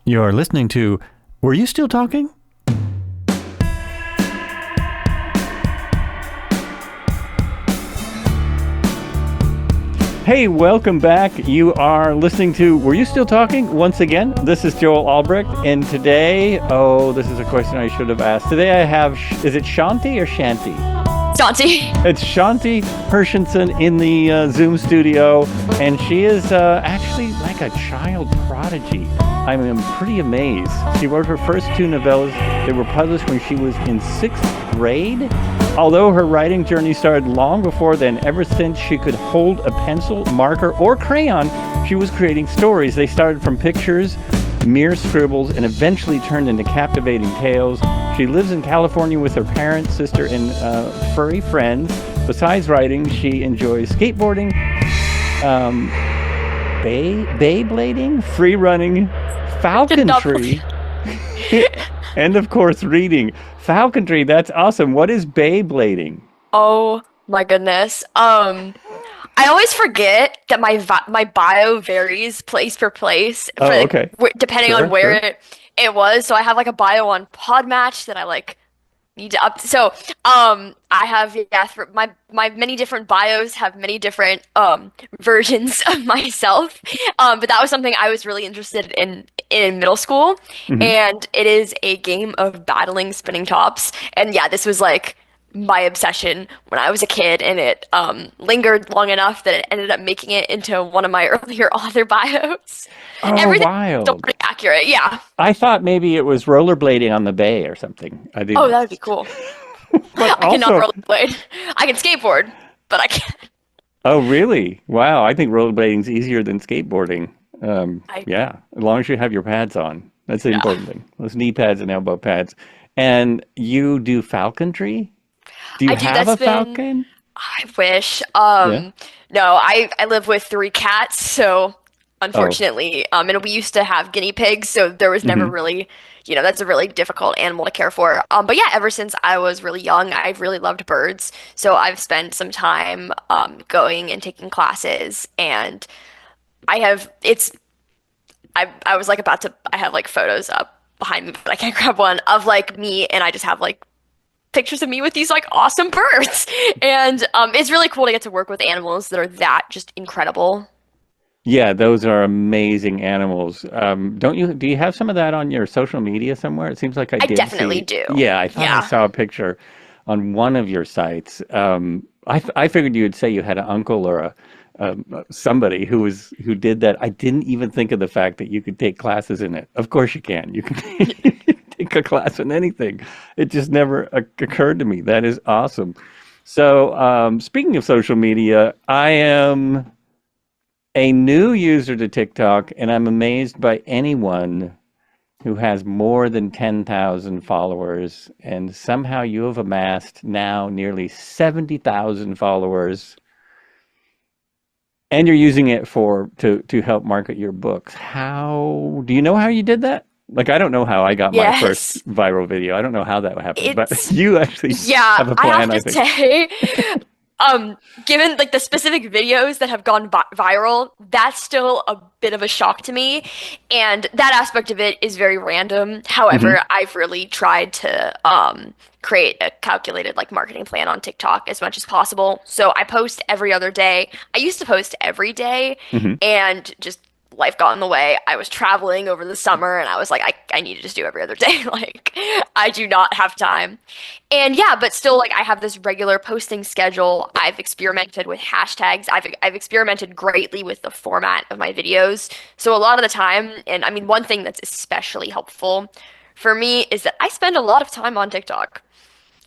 You're listening to Were You Still Talking? Hey, welcome back. You are listening to Were You Still Talking? Once again, this is Joel Albrecht, and today, this is a question I should have asked. Today I have, is it Shanti or Shanti? Shanti. It's Shanti Hershenson in the Zoom studio, and she is actually like a child prodigy. I'm pretty amazed. She wrote her first two novellas. They were published when she was in 6th grade. Although her writing journey started long before then, ever since she could hold a pencil, marker, or crayon, she was creating stories. They started from pictures, mere scribbles, and eventually turned into captivating tales. She lives in California with her parents, sister, and furry friends. Besides writing, she enjoys skateboarding, Beyblading, free running, falconry, and of course reading. Falconry, that's awesome. What is Beyblading? Oh my goodness. I always forget that my bio varies place per place. Okay. Depending on where it was. So I have like a bio on Podmatch that I like need to up. So I have my many different bios have many different versions of myself. But that was something I was really interested in middle school. Mm-hmm. And it is a game of battling spinning tops. And yeah, this was like my obsession when I was a kid, and it lingered long enough that it ended up making it into one of my earlier author bios. Oh, everything wild. Still pretty accurate, yeah. I thought maybe it was rollerblading on the bay or something. Oh, that would be cool. I cannot rollerblade. I can skateboard, but I can't. Oh, really? Wow, I think rollerblading is easier than skateboarding. Yeah, as long as you have your pads on. That's the important thing. Those knee pads and elbow pads. And you do falconry? Do you have a falcon? I wish. No, I live with 3 cats, so unfortunately, and we used to have guinea pigs, so there was never really, that's a really difficult animal to care for. But yeah, ever since I was really young, I've really loved birds, so I've spent some time going and taking classes, and I have like photos up behind me, but I can't grab one of like me, and I just have like pictures of me with these like awesome birds, and it's really cool to get to work with animals that are that just incredible. Yeah, those are amazing animals. Do you have some of that on your social media somewhere? It seems like I definitely do. Yeah, I thought I saw a picture on one of your sites. I figured you would say you had an uncle or somebody who did that. I didn't even think of the fact that you could take classes in it. Of course you can. You can take a class in anything. It just never occurred to me. That is awesome. So speaking of social media, I am a new user to TikTok, and I'm amazed by anyone who has more than 10,000 followers, and somehow you have amassed now nearly 70,000 followers, and you're using it to help market your books. Do you know how you did that? Like, I don't know how I got my first viral video. I don't know how that happened, but you actually have a plan, I think. Say, given like the specific videos that have gone viral, that's still a bit of a shock to me. And that aspect of it is very random. However, I've really tried to create a calculated like marketing plan on TikTok as much as possible. So I post every other day. I used to post every day, and just life got in the way. I was traveling over the summer, and I was like, I need to just do every other day. Like, I do not have time. And yeah, but still, like, I have this regular posting schedule. I've experimented with hashtags. I've experimented greatly with the format of my videos. So a lot of the time, and I mean, one thing that's especially helpful for me is that I spend a lot of time on TikTok.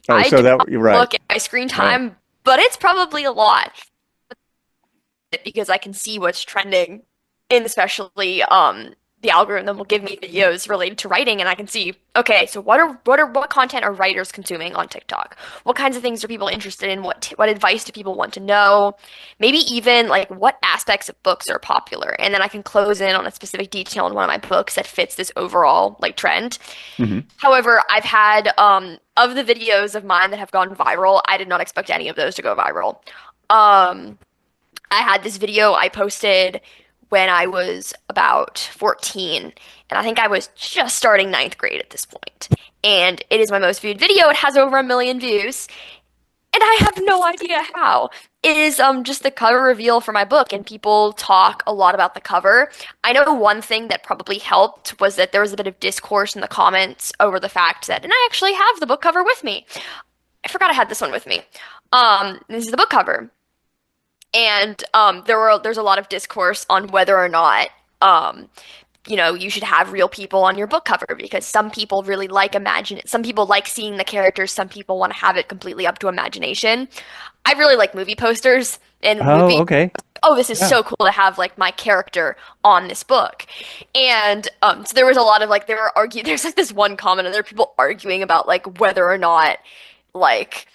You're right. Look at my screen time, but it's probably a lot because I can see what's trending. And especially the algorithm will give me videos related to writing, and I can see, okay, so what content are writers consuming on TikTok? What kinds of things are people interested in? What advice do people want to know? Maybe even like what aspects of books are popular, and then I can close in on a specific detail in one of my books that fits this overall like trend. However, I've had of the videos of mine that have gone viral, I did not expect any of those to go viral. I had this video I posted when I was about 14, and I think I was just starting ninth grade at this point. And it is my most viewed video. It has over 1 million views, and I have no idea how. It is just the cover reveal for my book, and people talk a lot about the cover. I know one thing that probably helped was that there was a bit of discourse in the comments over the fact that, and I actually have the book cover with me. I forgot I had this one with me. This is the book cover. And there's a lot of discourse on whether or not you should have real people on your book cover, because some people really like some people like seeing the characters, some people want to have it completely up to imagination. I really like movie posters and Oh, okay. oh, this is Yeah. so cool to have like my character on this book. And so there was a lot of like there's like this one comment and there are people arguing about like whether or not like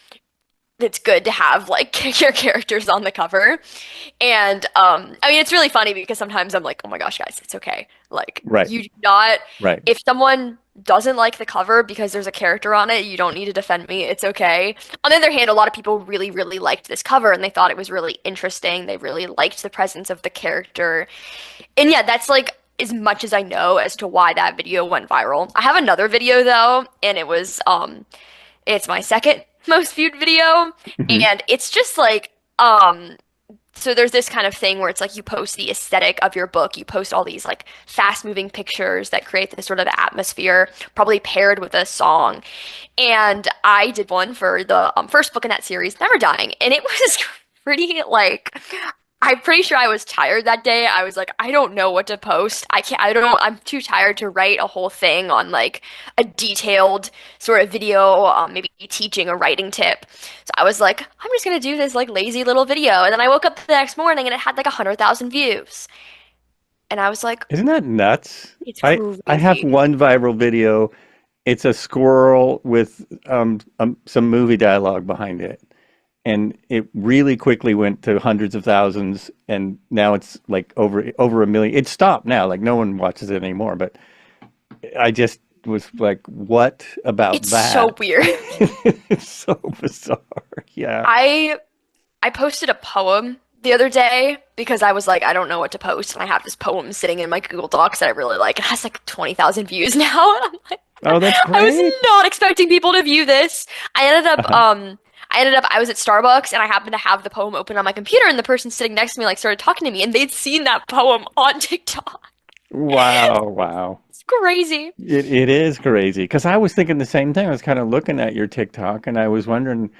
it's good to have like your characters on the cover. And I mean it's really funny because sometimes I'm like, "Oh my gosh, guys, it's okay." Like Right. you do not Right. if someone doesn't like the cover because there's a character on it, you don't need to defend me. It's okay. On the other hand, a lot of people really, really liked this cover and they thought it was really interesting. They really liked the presence of the character. And yeah, that's like as much as I know as to why that video went viral. I have another video though, and it's my second most viewed video, Hmm. and it's just like so there's this kind of thing where it's like you post the aesthetic of your book, you post all these like fast moving pictures that create this sort of atmosphere, probably paired with a song. And I did one for the first book in that series, Never Dying, and it was pretty like I'm pretty sure I was tired that day. I was like, I don't know what to post. I'm too tired to write a whole thing on like a detailed sort of video, maybe teaching a writing tip. So I was like, I'm just gonna do this like lazy little video. And then I woke up the next morning and it had like 100,000 views. And I was like, Isn't that nuts? it's I have crazy. one viral video. It's a squirrel with some movie dialogue behind it. And it really quickly went to hundreds of thousands, and now it's like over 1 million. It stopped now, like no one watches it anymore. But I just was like, what about It's so that? weird. It's so bizarre. Yeah. I I posted a poem the other day because I was like, I don't know what to post, and I have this poem sitting in my Google Docs that I really like. It has like 20,000 views now, and I'm like, Oh, that's I was great. not expecting people to view this. Uh-huh. I was at Starbucks and I happened to have the poem open on my computer, and the person sitting next to me like started talking to me, and they'd seen that poem on TikTok. Wow, wow. It's crazy. It is crazy because I was thinking the same thing. I was kind of looking at your TikTok and I was wondering,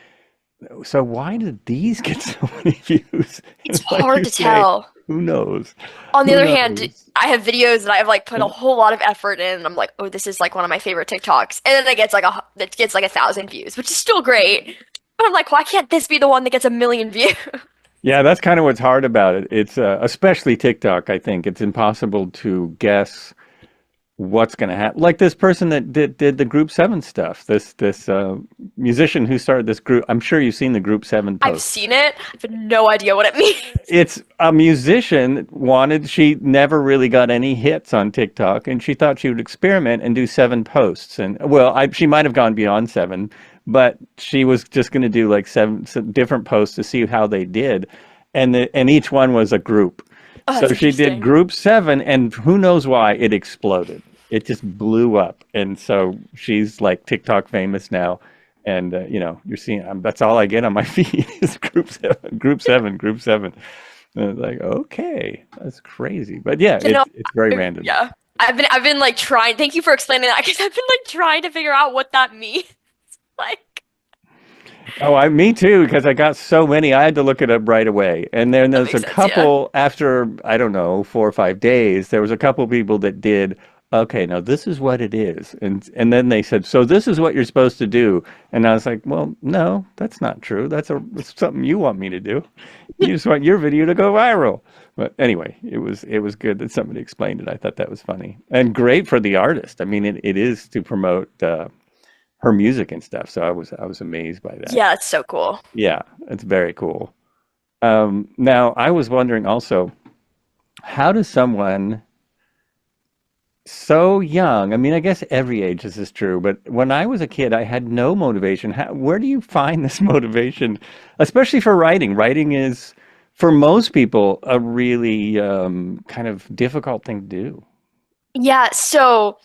so why did these get so many views? It's And like hard you to say, tell. who knows? On the Who other hand, knows? I have videos that I've like put a whole lot of effort in, and I'm like, oh, this is like one of my favorite TikToks, and then it gets like 1,000 views, which is still great. But I'm like, why can't this be the one that gets 1 million views? Yeah, that's kind of what's hard about it. It's especially TikTok, I think. It's impossible to guess what's going to happen. Like this person that did the Group 7 stuff, this musician who started this group. I'm sure you've seen the Group 7 I've posts. seen it. I have no idea what it means. It's a musician wanted, she never really got any hits on TikTok, and she thought she would experiment and do 7 posts. And well, she might have gone beyond 7, but she was just going to do like some different posts to see how they did. And each one was a group. Oh, So that's she did interesting. Group 7, and who knows why it exploded. It just blew up. And so she's like TikTok famous now. And you're seeing that's all I get on my feed is Group 7, Group 7, Group 7. And I was like, okay, that's crazy. But yeah, You know, it's very random. yeah. I've been like trying. Thank you for explaining that because I've been like trying to figure out what that means. Like, Oh, me too, because I got so many, I had to look it up right away. And then that there's makes a sense. Yeah. couple after, I don't know, 4 or 5 days, there was a couple people that did, okay, now this is what it is. And then they said, so this is what you're supposed to do. And I was like, well, no, that's not true. That's something you want me to do. You just want your video to go viral. But anyway, it was good that somebody explained it. I thought that was funny and great for the artist. I mean, it is to promote her music and stuff. So I was amazed by that. Yeah, it's so cool. Yeah, it's very cool. Now, I was wondering also, how does someone so young, I mean, I guess every age this is true, but when I was a kid, I had no motivation. Where do you find this motivation, especially for writing? Writing is for most people, a really kind of difficult thing to do. Yeah, so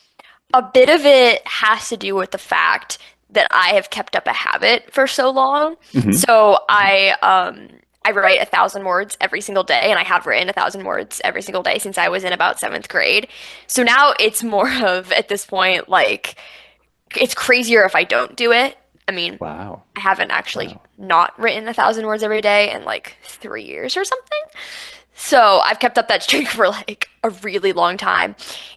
a bit of it has to do with the fact that I have kept up a habit for so long. Hmm. So I write 1,000 words every single day, and I have written 1,000 words every single day since I was in about seventh grade. So now it's more of at this point like it's crazier if I don't do it. I mean, Wow. I haven't actually Wow. not written 1,000 words every day in like 3 years or something. So I've kept up that streak for like a really long time.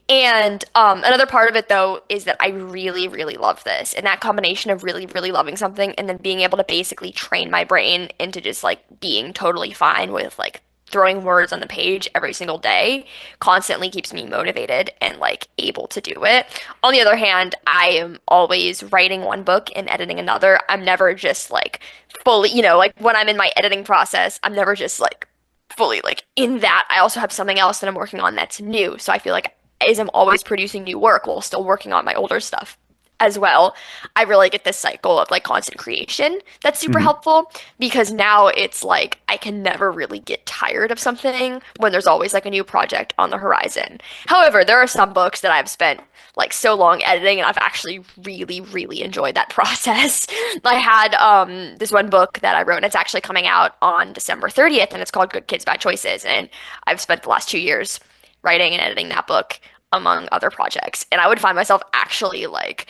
And another part of it though is that I really, really love this. And that combination of really, really loving something and then being able to basically train my brain into just like being totally fine with like throwing words on the page every single day constantly keeps me motivated and like able to do it. On the other hand, I am always writing one book and editing another. I'm never just like fully, like when I'm in my editing process, I'm never just like fully like in that. I also have something else that I'm working on that's new. So I feel like as I'm always producing new work while still working on my older stuff as well, I really get this cycle of like constant creation that's super Hmm. helpful because now it's like I can never really get tired of something when there's always like a new project on the horizon. However, there are some books that I've spent like so long editing and I've actually really, really enjoyed that process. I had this one book that I wrote and it's actually coming out on December 30th and it's called Good Kids, Bad Choices. And I've spent the last 2 years writing and editing that book among other projects. And I would find myself actually like,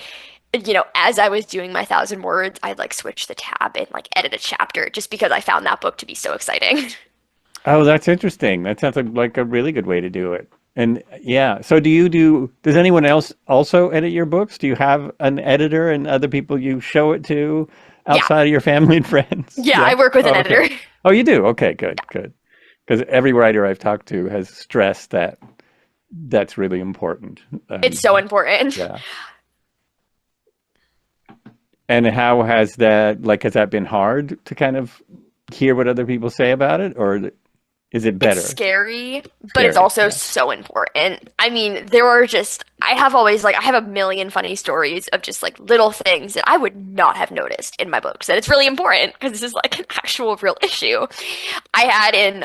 as I was doing my 1,000 words, I'd like switch the tab and like edit a chapter just because I found that book to be so exciting. Oh, that's interesting. That sounds like a really good way to do it. And yeah, so does anyone else also edit your books? Do you have an editor and other people you show it to Yeah. outside of your family and friends? Yeah, I Yeah. work with an Oh, okay. editor. Oh, you do? Okay, good, good. Because every writer I've talked to has stressed that that's really important. It's so important. Yeah. And how has has that been hard to kind of hear what other people say about it, or is it It's better? scary, but it's Scary. also Yeah. so important. I mean, there are just, I have always like, I have a million funny stories of just like little things that I would not have noticed in my books. And it's really important because this is like an actual real issue. I had in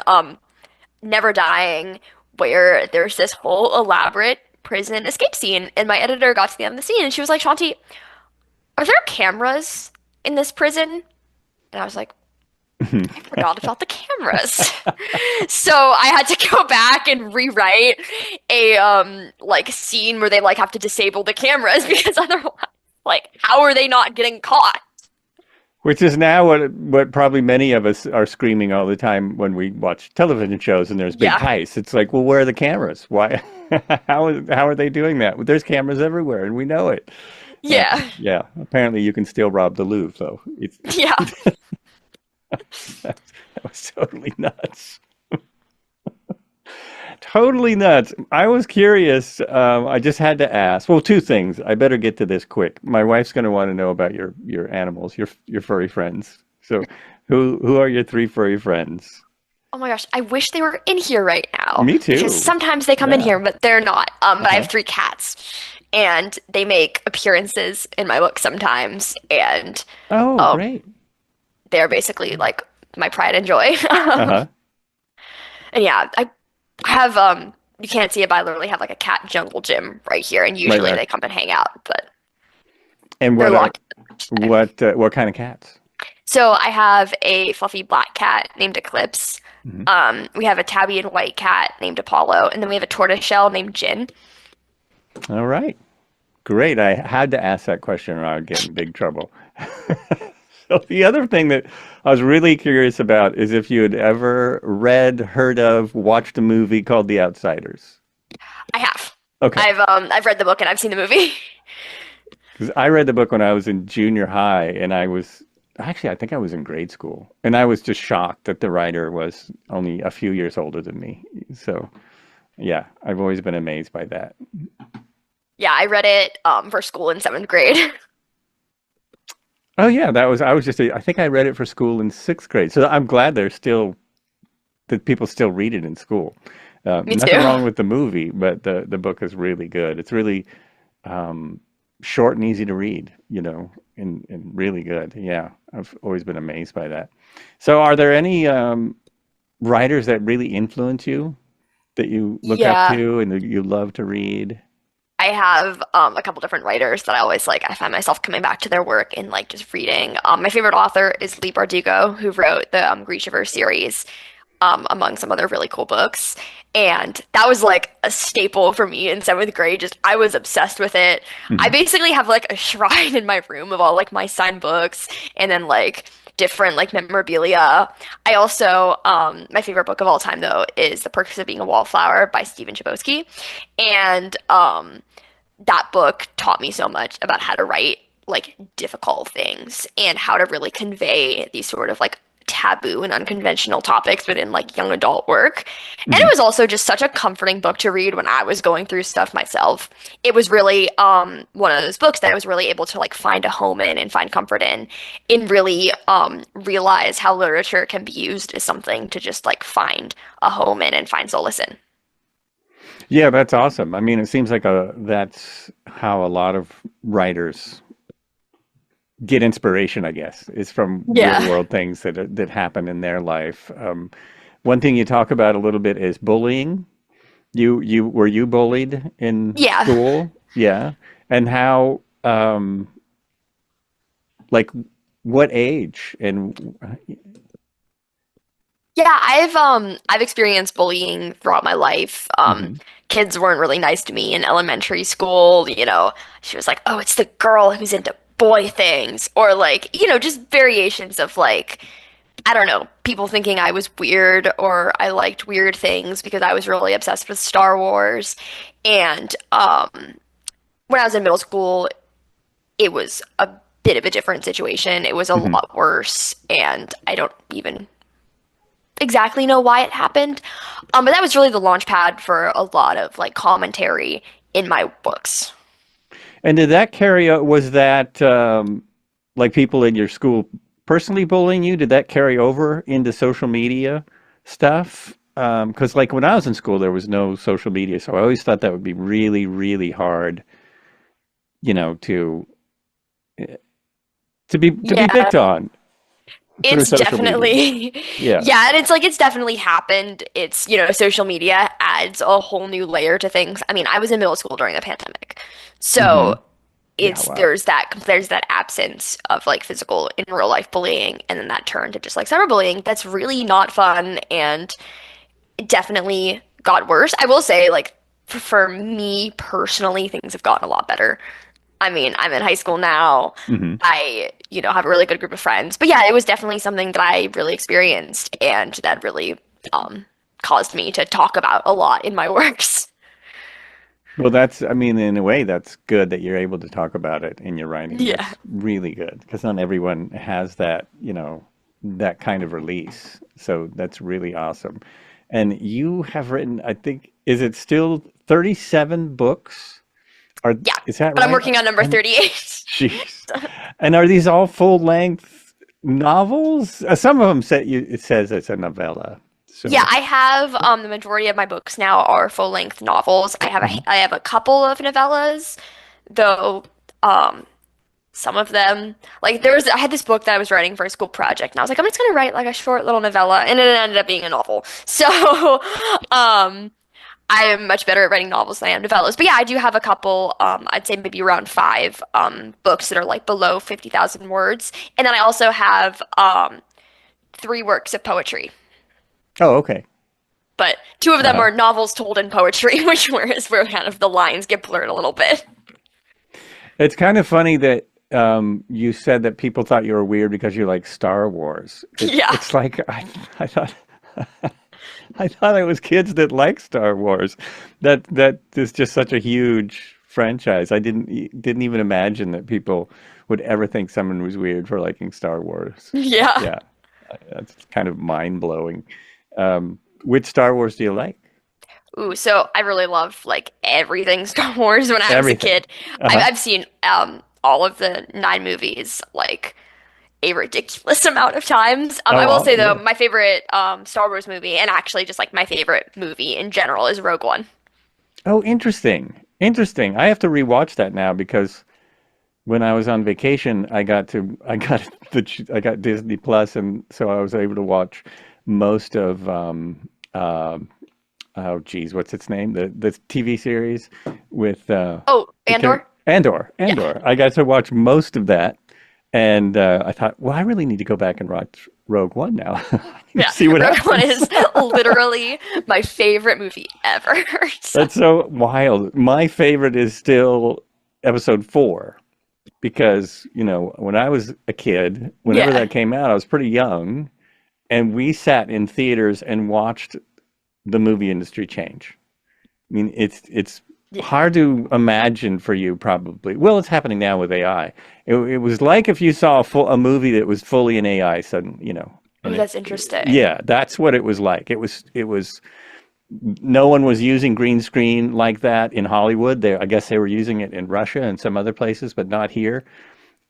Never Dying where there's this whole elaborate prison escape scene, and my editor got to the end of the scene and she was like, Shanti, are there cameras in this prison? And I was like, I forgot about the cameras. So I had to go back and rewrite a like scene where they like have to disable the cameras because otherwise like how are they not getting caught? Which is now what probably many of us are screaming all the time when we watch television shows and there's big Yeah. heists. It's like, well, where are the cameras? Why? How are they doing that? Well, there's cameras everywhere, and we know it. Yeah. Yeah. Apparently, you can still rob the Louvre, though. Yeah. That was totally nuts. Totally nuts. I was curious. I just had to ask. Well, two things. I better get to this quick. My wife's going to want to know about your animals, your furry friends. So, who are your three furry friends? Oh my gosh, I wish they were in here right now Me because too. sometimes they come in Yeah. here, but they're not. But I have Uh-huh. three cats, and they make appearances in my book sometimes, and Oh, um, great. they're basically like my pride and joy. Uh-huh. And yeah, I have you can't see it, but I literally have like a cat jungle gym right here, and Right, usually right. they come and hang out, but And they're locked. what kind of cats? So I have a fluffy black cat named Eclipse. Hmm. We have a tabby and white cat named Apollo, and then we have a tortoiseshell named Jin. All right. Great. I had to ask that question or I'd get in big trouble. So the other thing that I was really curious about is if you had ever read, heard of, watched a movie called The Outsiders. I have. Okay. I've read the book and I've seen the movie. 'Cause I read the book when I was in junior high and I think I was in grade school. And I was just shocked that the writer was only a few years older than me. So yeah, I've always been amazed by that. Yeah, I read it for school in seventh grade. Oh yeah, I think I read it for school in sixth grade. So I'm glad that people still read it in school. Me Nothing too. wrong with the movie, but the book is really good. It's really um, short and easy to read, and really good. Yeah, I've always been amazed by that. So, are there any? writers that really influence you, that you look up Yeah. to and that you love to read? I have a couple different writers that I always like. I find myself coming back to their work and like just reading. My favorite author is Lee Bardugo, who wrote the Grishaverse series, among some other really cool books. And that was like a staple for me in seventh grade. Just I was obsessed with it. I Hmm. basically have like a shrine in my room of all like my signed books and then like different like memorabilia. I also my favorite book of all time though is The Perks of Being a Wallflower by Stephen Chbosky. And that book taught me so much about how to write like difficult things and how to really convey these sort of like taboo and unconventional topics within like young adult work. And it Hmm. was also just such a comforting book to read when I was going through stuff myself. It was really one of those books that I was really able to like find a home in and find comfort in and really realize how literature can be used as something to just like find a home in and find solace in. Yeah, that's awesome. I mean, it seems like that's how a lot of writers get inspiration, I guess, is from real Yeah. world things that happen in their life. One thing you talk about a little bit is bullying. You were you bullied in Yeah. school? Yeah. And how, like, what age? And Yeah, I've experienced bullying throughout my life. Mhm. Kids weren't really nice to me in elementary school, you know. She was like, "Oh, it's the girl who's into boy things," or like, you know, just variations of like, I don't know, people thinking I was weird or I liked weird things because I was really obsessed with Star Wars. And when I was in middle school, it was a bit of a different situation. It was a Mhm. lot worse, and I don't even exactly know why it happened. But that was really the launch pad for a lot of like commentary in my books. And did that carry out, was that like people in your school personally bullying you? Did that carry over into social media stuff? Because like when I was in school, there was no social media, so I always thought that would be really, really hard, to to be Yeah, picked on through it's social media. definitely, Yeah. yeah, and it's like it's definitely happened. It's, you know, social media adds a whole new layer to things. I mean, I was in middle school during the pandemic. Hmm. So Yeah. it's Wow. there's that absence of like physical in real life bullying and then that turned to just like cyberbullying. That's really not fun and it definitely got worse. I will say like for me personally, things have gotten a lot better. I mean, I'm in high school now. Hmm. I, you know, have a really good group of friends. But yeah, it was definitely something that I really experienced and that really um caused me to talk about a lot in my works. Well, that's, I mean, in a way, that's good that you're able to talk about it in your writing. Yeah. That's really good because not everyone has that, that kind of release. So that's really awesome. And you have written, I think, is it still 37 books? Are, Yeah. is that But I'm right? working on number And 38. jeez. And are these all full length novels? Some of them say it says it's a novella. Yeah, So, I have the majority of my books now are full-length novels. mhm. I have a couple of novellas, though um some of them like I had this book that I was writing for a school project and I was like I'm just gonna write like a short little novella and it ended up being a novel. So um I am much better at writing novels than I am novellas. But yeah, I do have a couple, I'd say maybe around five books that are like below 50,000 words. And then I also have three works of poetry. Oh, okay. But two of them Uh, are novels told in poetry, which whereas where kind of the lines get blurred a little bit. it's kind of funny that you said that people thought you were weird because you like Star Wars. Yeah. It's like I thought I thought it was kids that like Star Wars. That is just such a huge franchise. I didn't even imagine that people would ever think someone was weird for liking Star Wars. Yeah. Yeah, that's kind of mind blowing. Which Star Wars do you like? Ooh, so I really love like everything Star Wars when I was a Everything. kid. Uh-huh. I've seen all of the nine movies like a ridiculous amount of times. I Oh, will say though, really? my favorite Star Wars movie, and actually just like my favorite movie in general, is Rogue One. Oh, interesting. Interesting. I have to rewatch that now because when I was on vacation, I got I got Disney Plus, and so I was able to watch most of oh geez, what's its name? The TV series with Oh, the Andor? Yeah. Andor. I got to watch most of that, and I thought, well, I really need to go back and watch Rogue One now. I need to Yeah. see what Rogue One happens. is literally my favorite movie ever. So, That's so wild. My favorite is still episode 4 because, when I was a kid, whenever yeah. that came out, I was pretty young, and we sat in theaters and watched the movie industry change. I mean, it's Yeah. hard to imagine for you probably. Well, it's happening now with AI. It was like if you saw a movie that was fully in AI sudden, Oh, and that's interesting. yeah, that's what it was like. It was no one was using green screen like that in Hollywood. I guess they were using it in Russia and some other places, but not here.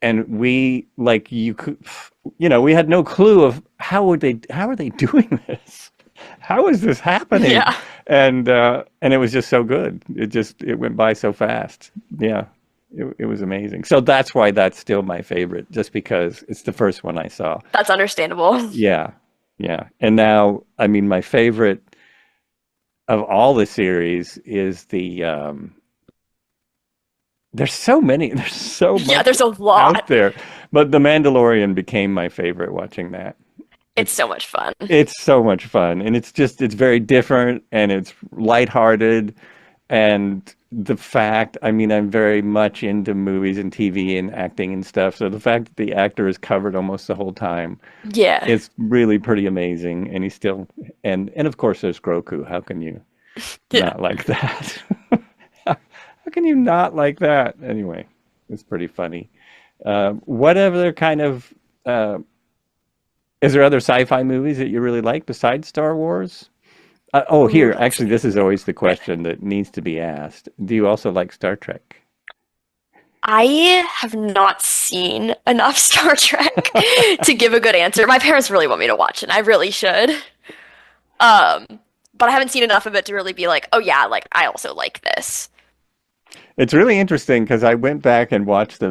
And we like you could, we had no clue of how are they doing this? How is this happening? Yeah. And it was just so good. It went by so fast. Yeah, it was amazing. So that's why that's still my favorite, just because it's the first one I saw. That's understandable. Yeah, yeah. And now, I mean, my favorite of all the series is there's so many, there's so Yeah, much there's a out lot. there, but The Mandalorian became my favorite watching that. It's It's so much fun. it's so much fun, and it's very different, and it's lighthearted, and the fact, I mean, I'm very much into movies and TV and acting and stuff, so the fact that the actor is covered almost the whole time Yeah. is really pretty amazing, and he's still, and of course there's Grogu. How can you Yeah. not like that? How can you not like that? Anyway, it's pretty funny. What other kind of is there other sci-fi movies that you really like besides Star Wars? Oh, Ooh, here, let's actually, see. this is always the question that needs to be asked. Do you also like Star Trek? I have not seen enough Star Trek to give a good answer. My parents really want me to watch it, and I really should. Um, but I haven't seen enough of it to really be like, oh yeah, like I also like this. It's really interesting because I went back and watched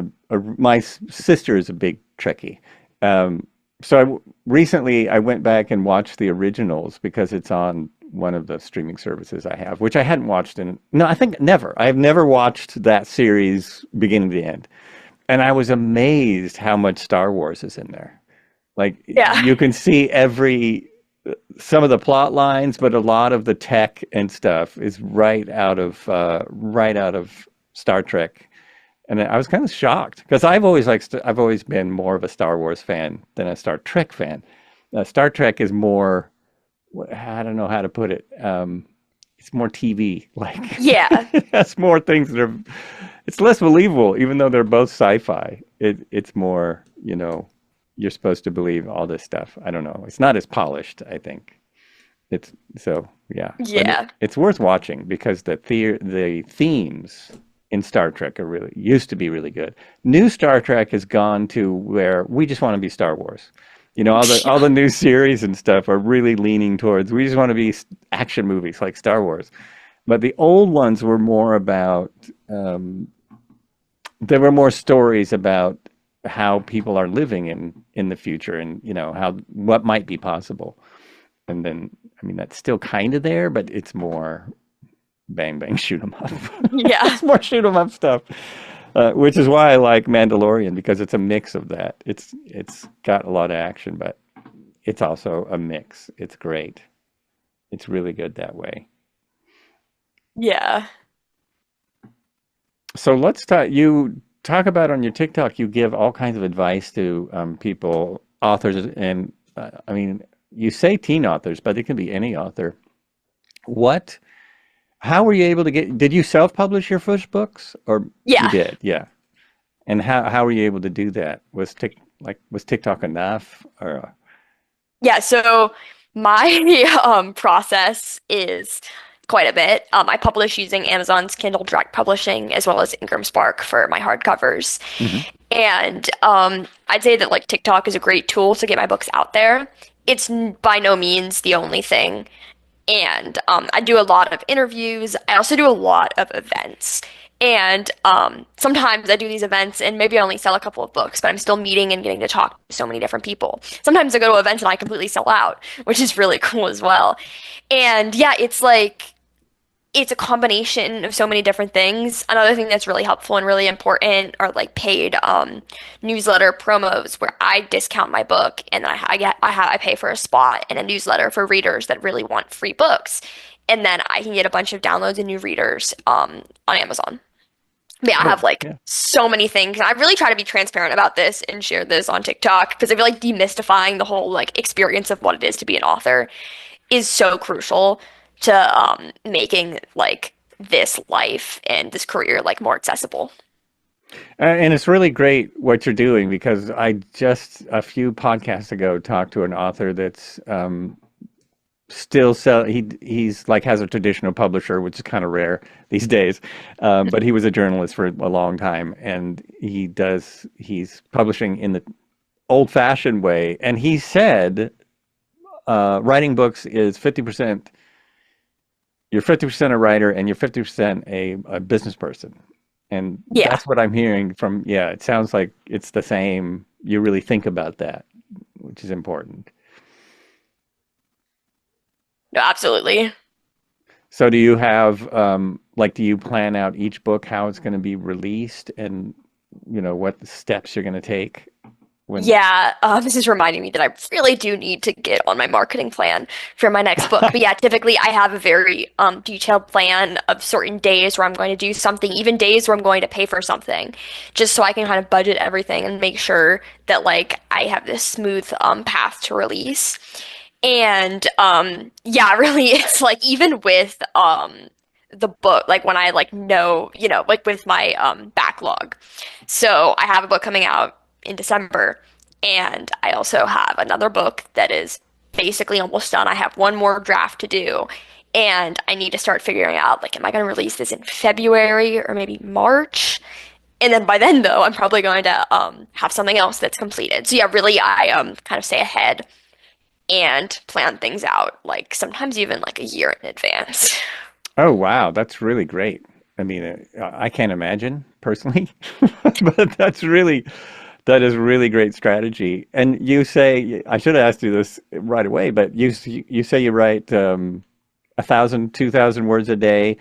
my sister is a big Trekkie. Um, recently I went back and watched the originals because it's on one of the streaming services I have, which I hadn't watched no, I think never. I have never watched that series beginning to end. And I was amazed how much Star Wars is in there. Like Yeah. you can see some of the plot lines, but a lot of the tech and stuff is right out of Star Trek. And I was kind of shocked because I've always been more of a Star Wars fan than a Star Trek fan. Star Trek is more, I don't know how to put it. It's more TV, like Yeah. it has more things it's less believable, even though they're both sci-fi. It's more, you're supposed to believe all this stuff. I don't know. It's not as polished, I think. It's so yeah, but Yeah. it's worth watching because the themes in Star Trek are really used to be really good. New Star Trek has gone to where we just want to be Star Wars. All the new series and stuff are really leaning towards we just want to be action movies like Star Wars. But the old ones were more about there were more stories about how people are living in the future and how what might be possible. And then I mean that's still kind of there, but it's more bang bang shoot 'em up. Yeah. It's more shoot 'em up stuff, which is why I like Mandalorian because it's a mix of that. It's got a lot of action, but it's also a mix. It's great. It's really good that way. Yeah. So let's talk. You talk about on your TikTok. You give all kinds of advice to people, authors, and I mean, you say teen authors, but it can be any author. What? How were you able to get? Did you self-publish your first books, or you Yeah. did? Yeah. And how were you able to do that? Was TikTok enough, or Yeah, so my process is quite a bit. I publish using Amazon's Kindle Direct Publishing as well as Ingram Spark for my hardcovers. Mhm. And I'd say that like TikTok is a great tool to get my books out there. It's by no means the only thing. And I do a lot of interviews. I also do a lot of events. And sometimes I do these events and maybe I only sell a couple of books, but I'm still meeting and getting to talk to so many different people. Sometimes I go to events and I completely sell out, which is really cool as well. And yeah, it's like it's a combination of so many different things. Another thing that's really helpful and really important are like paid newsletter promos where I discount my book and I pay for a spot in a newsletter for readers that really want free books, and then I can get a bunch of downloads and new readers on Amazon. But yeah, I Oh, have like yeah. so many things. I really try to be transparent about this and share this on TikTok because I feel like demystifying the whole like experience of what it is to be an author is so crucial to making like this life and this career like more accessible. And it's really great what you're doing because I just a few podcasts ago talked to an author that's still sell. He's like has a traditional publisher, which is kind of rare these days. But he was a journalist for a long time, and he's publishing in the old-fashioned way. And he said writing books is 50%. You're 50% a writer, and you're 50% a business person. And Yeah, that's what I'm hearing from, yeah, it sounds like it's the same. You really think about that, which is important. no, absolutely. So do you have, like, do you plan out each book, how it's going to be released and, what steps you're going to take when, Yeah, this is reminding me that I really do need to get on my marketing plan for my next book. But yeah, typically I have a very detailed plan of certain days where I'm going to do something, even days where I'm going to pay for something, just so I can kind of budget everything and make sure that like I have this smooth path to release. And yeah, really, it's like even with the book, like when I like know, like with my backlog. So I have a book coming out in December, and I also have another book that is basically almost done. I have one more draft to do, and I need to start figuring out like, am I going to release this in February or maybe March? And then by then, though, I'm probably going to have something else that's completed. So yeah, really, I kind of stay ahead and plan things out, like sometimes even like a year in advance. oh, wow, that's really great. I mean, I can't imagine personally, but that is really great strategy. And you say, I should have asked you this right away, but you say you write 1,000, 2,000 words a day.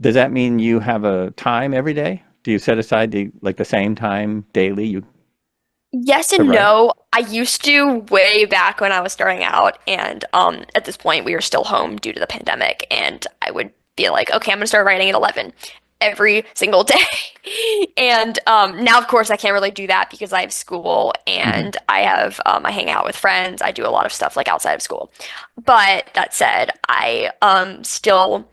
Does that mean you have a time every day? Do you set aside like the same time daily Yes to and write? no. I used to way back when I was starting out, and at this point we were still home due to the pandemic, and I would be like, okay, I'm gonna start writing at 11 every single day. And now, of course, I can't really do that because I have school Hmm. and I hang out with friends. I do a lot of stuff like outside of school. But that said, I still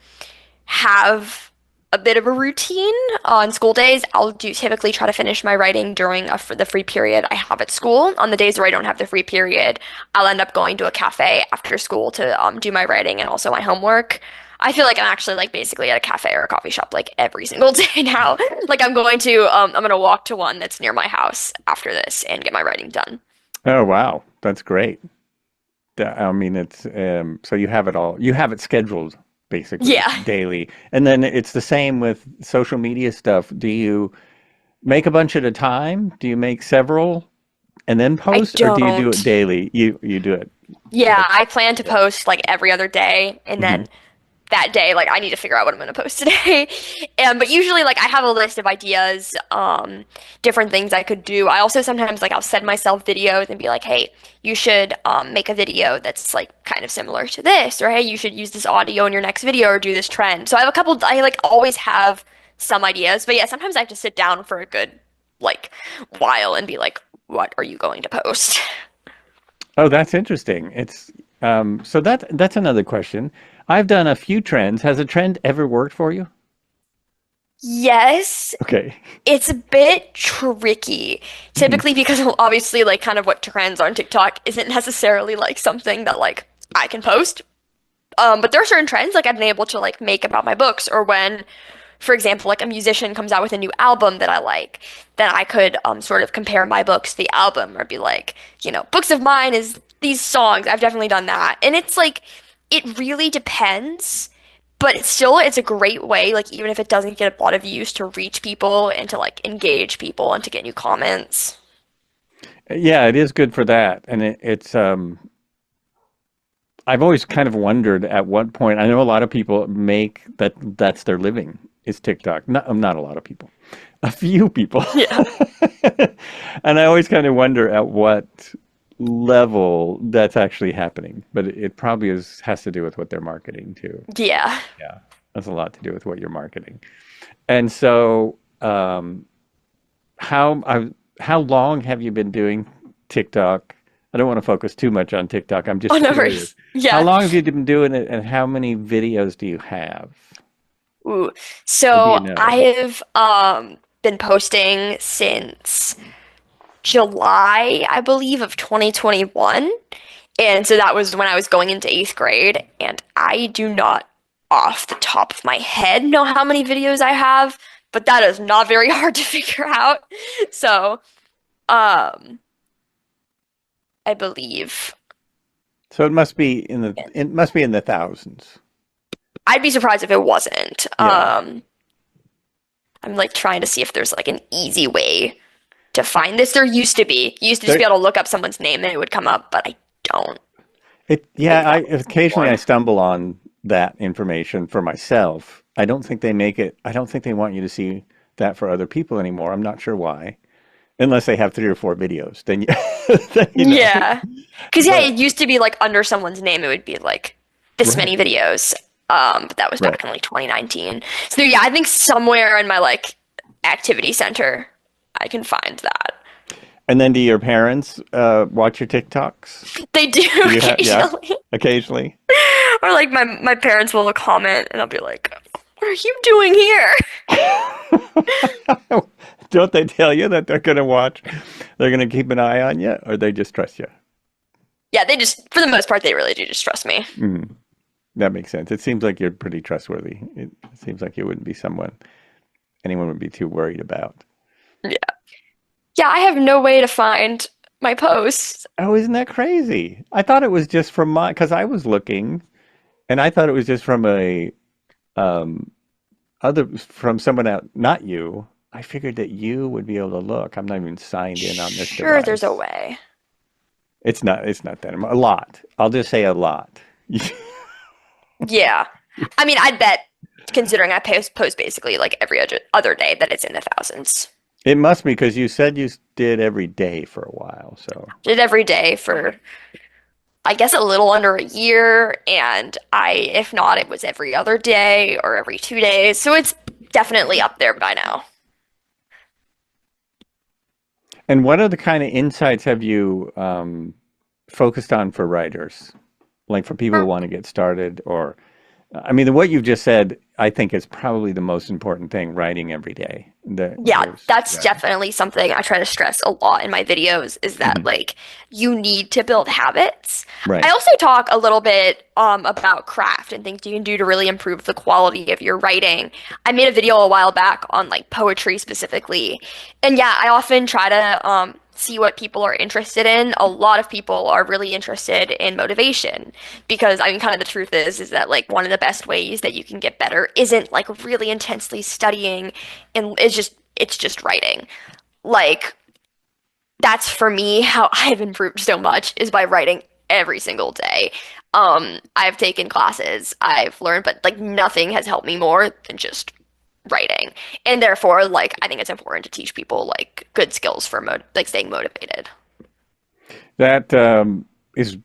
have a bit of a routine on school days. I'll do typically try to finish my writing during the free period I have at school. On the days where I don't have the free period, I'll end up going to a cafe after school to do my writing and also my homework. I feel like I'm actually like basically at a cafe or a coffee shop like every single day now. Like I'm gonna walk to one that's near my house after this and get my writing done. Oh, wow, that's great. I mean, it's so you have it all. You have it scheduled basically Yeah, daily, and then it's the same with social media stuff. Do you make a bunch at a time? Do you make several and then I post, or do you do it don't. daily? You do it Yeah, like I plan to post like every other day, and mhm. then that day, like I need to figure out what I'm going to post today. But usually, like I have a list of ideas, different things I could do. I also sometimes like I'll send myself videos and be like, hey, you should make a video that's like kind of similar to this, or hey, you should use this audio in your next video or do this trend. So I have a couple. I like always have some ideas, but yeah, sometimes I have to sit down for a good like while and be like, what are you going to post? Oh, that's interesting. It's so that's another question. I've done a few trends. Has a trend ever worked for you? Yes, Okay. it's a bit tricky, Mhm. typically because obviously, like, kind of what trends on TikTok isn't necessarily like something that like I can post. But there are certain trends like I've been able to like make about my books, or when, for example, like a musician comes out with a new album that I like, then I could sort of compare my books to the album, or be like, books of mine is these songs. I've definitely done that, and it's like it really depends but still, it's a great way, like even if it doesn't get a lot of views, to reach people and to like engage people and to get new comments. Yeah, it is good for that. And I've always kind of wondered at what point, I know a lot of people make that's their living is TikTok. Not a lot of people, a few people. Yeah. And I always kind of wonder at what level that's actually happening. But it probably has to do with what they're marketing too. Yeah. Yeah, that's a lot to do with what you're marketing. And so, how long have you been doing TikTok? I don't want to focus too much on TikTok. I'm Oh, just no curious. worries. How Yeah. long have you been doing it, and how many videos do you have? Ooh. Or do So you know? I have been posting since July, I believe, of 2021. And so that was when I was going into eighth grade. And I do not, off the top of my head, know how many videos I have, but that is not very hard to figure out. So, um, I believe. So it must be in the thousands. I'd be surprised if it wasn't. Yeah. I'm like trying to see if there's like an easy way to find this. There used to be. You used to just be There, able to look up someone's name and it would come up, but I don't yeah, think I that occasionally I anymore. stumble on that information for myself. I don't think they make it, I don't think they want you to see that for other people anymore. I'm not sure why. Unless they have three or four videos, then you, then you know. Yeah. Because yeah, But it used to be like under someone's name, it would be like this right, many videos. But that was right. back in like 2019. So yeah, I think somewhere in my like activity center, I can find that. And then do your parents watch your TikToks? They do Do you have, yeah, occasionally. occasionally? Or like my parents will comment and I'll be like, "What are you doing here?" Don't they tell you that they're going to keep an eye on you, or they just trust you? Yeah, they just, for the most part, they really do just trust me. Mm, that makes sense. It seems like you're pretty trustworthy. It seems like you wouldn't be someone anyone would be too worried about. Yeah. Yeah, I have no way to find my posts. Oh, isn't that crazy? I thought it was just from because I was looking, and I thought it was just from a um, from someone out, not you. I figured that you would be able to look. I'm not even signed in on this Sure, there's a device. way. It's not that a lot. I'll just say a lot. Yeah. I mean, I'd bet, considering I post basically like every other day, that it's in the thousands. It must be because you said you did every day for a while. So Did every day for, I guess, a little under a year, and if not, it was every other day or every 2 days. So it's definitely up there by now. and what other kind of insights have you focused on for writers? Like for people who want to get started, or I mean, what you've just said, I think is probably the most important thing, writing every day. Yeah, that's Yeah. definitely something I try to stress a lot in my videos is that Mhm. like you need to build habits. I Right. also talk a little bit about craft and things you can do to really improve the quality of your writing. I made a video a while back on like poetry specifically. And yeah, I often try to see what people are interested in. A lot of people are really interested in motivation because I mean kind of the truth is that like one of the best ways that you can get better isn't like really intensely studying and it's just writing. Like that's for me how I've improved so much is by writing every single day. I've taken classes, I've learned, but like nothing has helped me more than just writing. And therefore, like I think it's important to teach people like good skills for like staying motivated. That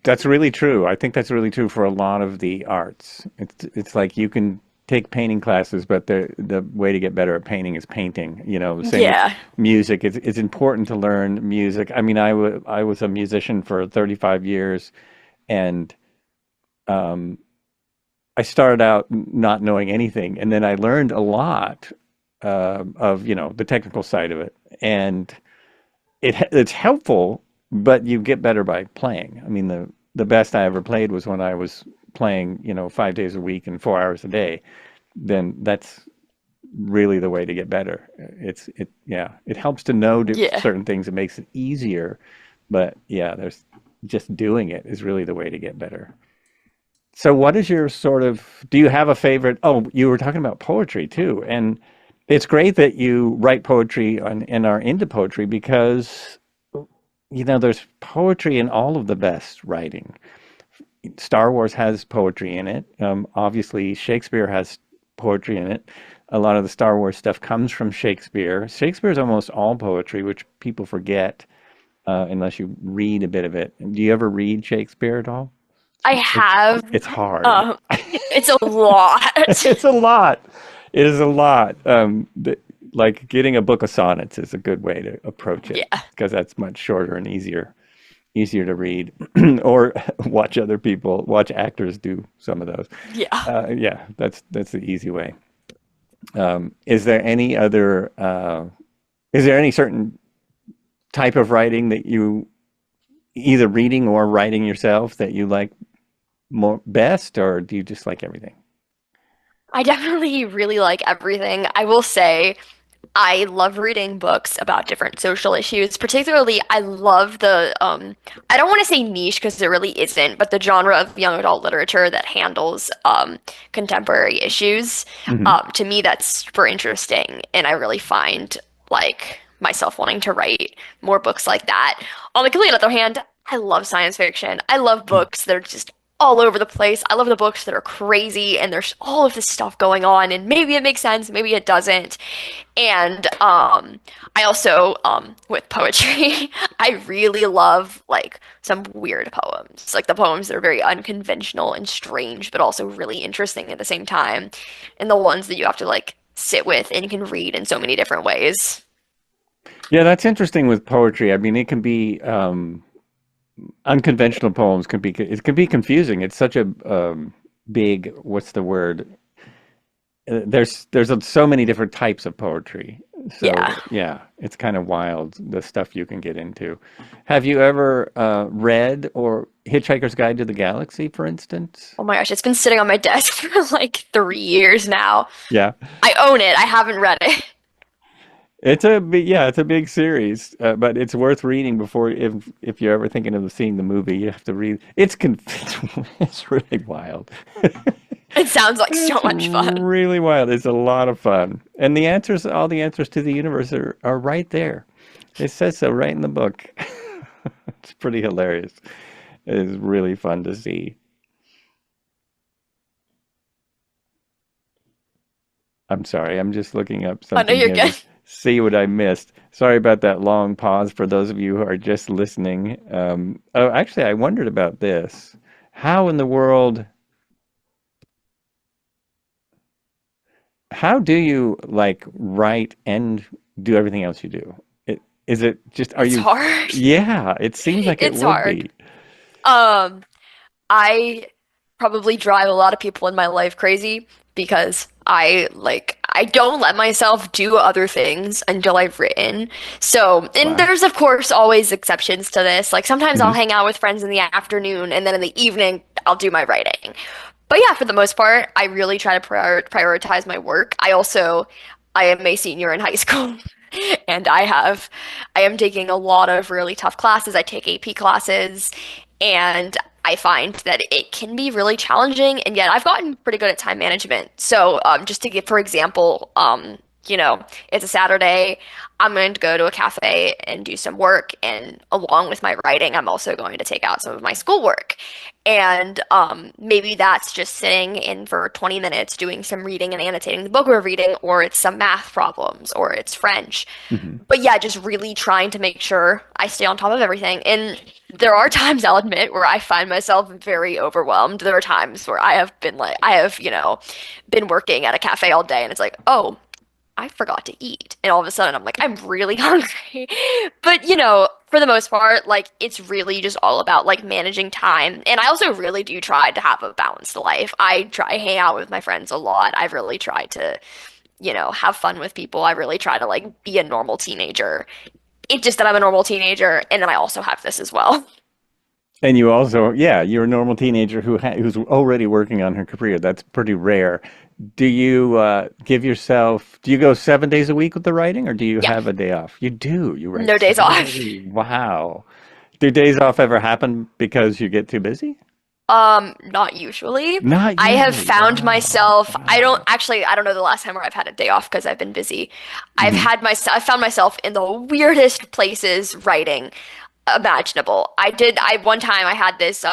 that's really true. I think that's really true for a lot of the arts. It's like you can take painting classes, but the way to get better at painting is painting. You know, same with Yeah. music. It's important to learn music. I mean, I was a musician for 35 years, and um, I started out not knowing anything, and then I learned a lot of the technical side of it, and it's helpful, but you get better by playing. I mean, the best I ever played was when I was playing, 5 days a week and 4 hours a day. Then that's really the way to get better. Yeah, it helps to know Yeah. certain things. It makes it easier, but yeah, there's just doing it is really the way to get better. So what is your sort of, do you have a favorite? Oh, you were talking about poetry too. And it's great that you write poetry and are into poetry because, there's poetry in all of the best writing. Star Wars has poetry in it. Obviously, Shakespeare has poetry in it. A lot of the Star Wars stuff comes from Shakespeare. Shakespeare is almost all poetry, which people forget unless you read a bit of it. Do you ever read Shakespeare at all? I It's have. it's hard. Um, it's a lot. It's a lot. It is a lot. Like getting a book of sonnets is a good way to approach it Yeah. because that's much shorter and easier to read, or watch actors do some of those. Yeah. Yeah, that's the easy way. Is there any other? Is there any certain type of writing that you either reading or writing yourself that you like more best, or do you just like everything? I definitely really like everything. I will say I love reading books about different social issues. Particularly, I love I don't want to say niche because it really isn't, but the genre of young adult literature that handles contemporary issues. Hmm. To me, that's super interesting, and I really find like myself wanting to write more books like that. On the complete other hand, I love science fiction. I love books that are just all over the place. I love the books that are crazy and there's all of this stuff going on, and maybe it makes sense, maybe it doesn't. And I also with poetry, I really love like some weird poems, like the poems that are very unconventional and strange, but also really interesting at the same time, and the ones that you have to like sit with and can read in so many different ways. Yeah, that's interesting with poetry. I mean, it can be unconventional poems can be it can be confusing. It's such a big, what's the word? So many different types of poetry. So Yeah. yeah, it's kind of wild the stuff you can get into. Have you ever read or Hitchhiker's Guide to the Galaxy, for instance? Oh my gosh, it's been sitting on my desk for like 3 years now. Yeah. I own it. I haven't read it. It's a big series, but it's worth reading before if you're ever thinking of seeing the movie, you have to read. It's really wild. It sounds like so It's much fun. really wild. It's a lot of fun. And all the answers to the universe are right there. It says so right in the book. It's pretty hilarious. It is really fun to see. I'm sorry, I'm just looking up I know something you're here to good. see what I missed. Sorry about that long pause for those of you who are just listening. Oh, actually, I wondered about this. How in the world, how do you like write and do everything else you do? Is it just, are It's you, hard. yeah, it seems like it It's would hard. be. Um, I probably drive a lot of people in my life crazy because I don't let myself do other things until I've written. So, and Wow. there's of course always exceptions to this. Like sometimes I'll Hmm. hang out with friends in the afternoon and then in the evening I'll do my writing. But yeah, for the most part, I really try to prioritize my work. I am a senior in high school. And I am taking a lot of really tough classes. I take AP classes, and I find that it can be really challenging, and yet I've gotten pretty good at time management. So, just to give, for example, it's a Saturday. I'm going to go to a cafe and do some work, and along with my writing, I'm also going to take out some of my schoolwork. And maybe that's just sitting in for 20 minutes doing some reading and annotating the book we're reading, or it's some math problems, or it's French. Hmm. But yeah, just really trying to make sure I stay on top of everything. And there are times I'll admit where I find myself very overwhelmed. There are times where I have, been working at a cafe all day and it's like, oh, I forgot to eat. And all of a sudden I'm like, I'm really hungry. But, for the most part, like it's really just all about like managing time. And I also really do try to have a balanced life. I try hang out with my friends a lot. I've really tried to, have fun with people. I really try to like be a normal teenager. It's just that I'm a normal teenager and then I also have this as well. And you also, yeah, you're a normal teenager who's already working on her career. That's pretty rare. Do you do you go 7 days a week with the writing, or do you Yeah, have a day off? You do. You write no days 7 days a off. week. Wow. Do days off ever happen because you get too busy? Not usually. Not I have usually. found Wow. myself, Wow. I don't know the last time where I've had a day off because I've been busy. Hmm. I've found myself in the weirdest places writing imaginable. One time I had this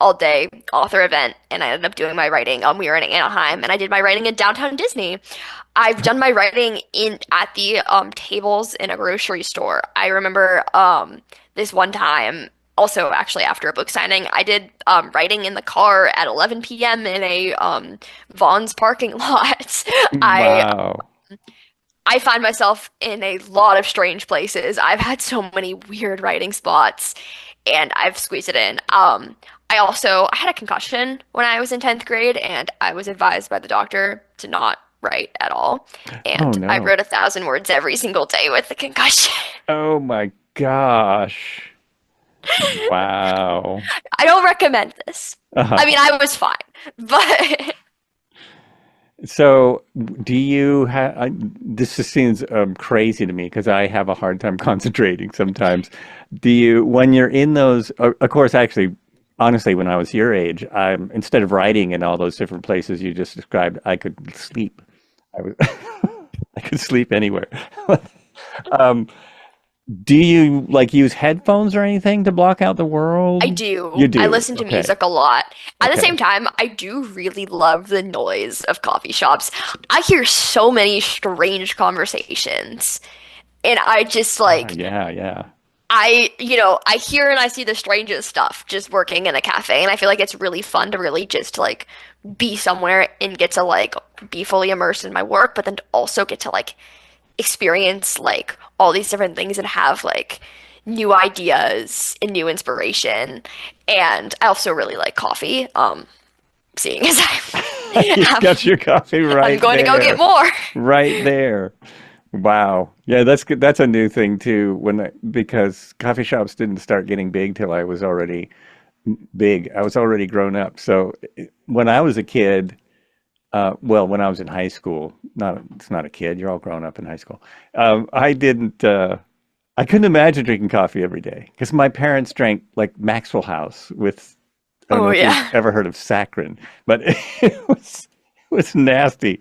all day author event and I ended up doing my writing. We were in Anaheim and I did my writing in downtown Disney. I've done my writing in at the tables in a grocery store. I remember this one time, also actually after a book signing, I did writing in the car at 11 p.m. in a Vaughn's parking lot. I Wow. I find myself in a lot of strange places. I've had so many weird writing spots, and I've squeezed it in. I had a concussion when I was in 10th grade, and I was advised by the doctor to not write at all. Oh And I no. wrote 1,000 words every single day with the concussion. Oh my gosh. Wow. I don't recommend this. Uh-huh. I mean, I was fine, but So, do you have? This just seems crazy to me because I have a hard time concentrating sometimes. Do you, when you're in those? Of course, actually, honestly, when I was your age, instead of writing in all those different places you just described, I could sleep. I was, I could sleep anywhere. Um, do you like use headphones or anything to block out the I world? You do. I do. listen to Okay. music a lot. At the Okay. same time, I do really love the noise of coffee shops. I hear so many strange conversations, and I just Ah, like yeah, yeah. I hear and I see the strangest stuff just working in a cafe, and I feel like it's really fun to really just like be somewhere and get to like be fully immersed in my work, but then to also get to like experience like all these different things and have like new ideas and new inspiration. And I also really like coffee. Seeing as You've got your coffee I'm right going to go get there. more. Right there. Wow. Yeah, that's good. That's a new thing too. Because coffee shops didn't start getting big till I was already big. I was already grown up. So when I was a kid, well, when I was in high school, not it's not a kid. You're all grown up in high school. I didn't. I couldn't imagine drinking coffee every day because my parents drank like Maxwell House with. I don't know Oh if you've yeah. ever heard of saccharin, but it was nasty,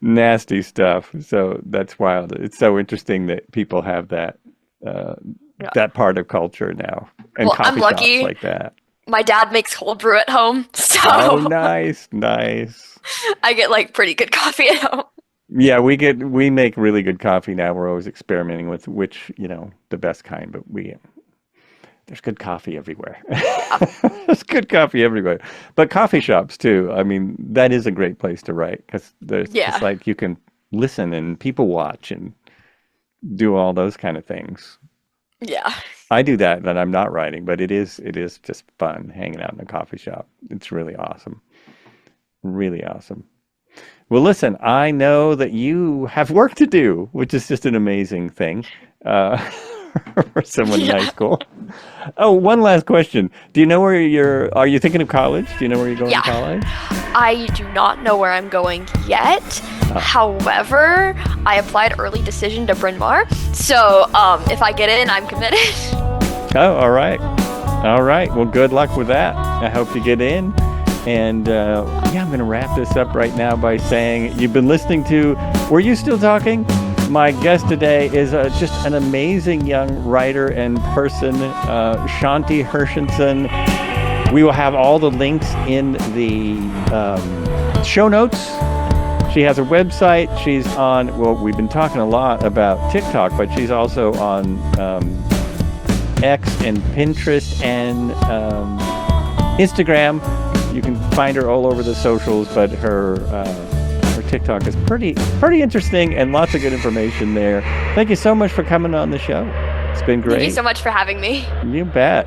nasty stuff. So that's wild. It's so interesting that people have uh, Yeah. that part of culture now, and Well, I'm coffee shops lucky. like that. My dad makes cold brew at home, Oh, so nice, nice. I get like pretty good coffee at home. Yeah, we make really good coffee now. We're always experimenting with which, the best kind, but we there's good coffee everywhere. Yeah. There's good coffee everywhere. But coffee shops too. I mean, that is a great place to write because there's it's Yeah. like you can listen and people watch and do all those kind of things. Yeah. I do that when I'm not writing, but it is just fun hanging out in a coffee shop. It's really awesome. Really awesome. Well, listen, I know that you have work to do, which is just an amazing thing uh, for someone in high Yeah. school. Oh, one last question. Do you know are you thinking of college? Do you know where you're going to Yeah. college? I do not know where I'm going yet. Oh, However, I applied early decision to Bryn Mawr. So, if I get in, I'm committed. oh, all right. All right. Well, good luck with that. I hope you get in. And yeah, I'm going to wrap this up right now by saying you've been listening to Were You Still Talking? My guest today is just an amazing young writer and person, Shanti Hershenson. We will have all the links in the show notes. She has a website. She's on, well, we've been talking a lot about TikTok, but she's also on X and Pinterest and Instagram. You can find her all over the socials, but her TikTok is pretty interesting and lots of good information there. Thank you so much for coming on the show. It's been Thank you great. so much for having me. You bet.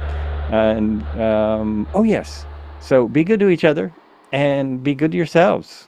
And oh yes, so be good to each other and be good to yourselves.